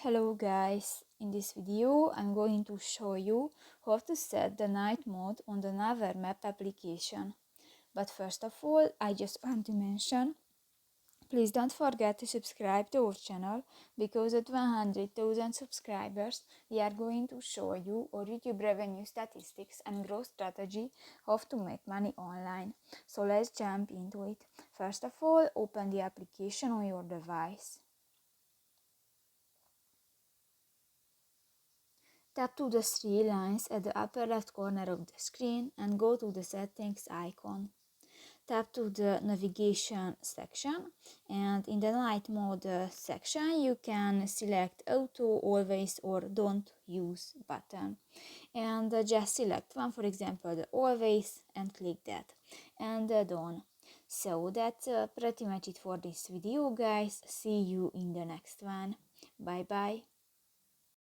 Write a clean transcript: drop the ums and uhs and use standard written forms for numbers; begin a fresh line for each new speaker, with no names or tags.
Hello guys, in this video I'm going to show you how to set the night mode on the Naver Map application. But first of all, I just want to mention, please don't forget to subscribe to our channel, because at 100,000 subscribers we are going to show you our YouTube revenue statistics and growth strategy how to make money online. So let's jump into it. First of all, open the application on your device. Tap to the three lines at the upper left corner of the screen and go to the settings icon. Tap to the navigation section, and in the night mode section you can select auto, always or don't use button, and just select one, for example the always, and click that and done. So that's pretty much it for this video guys. See you in the next one. Bye bye.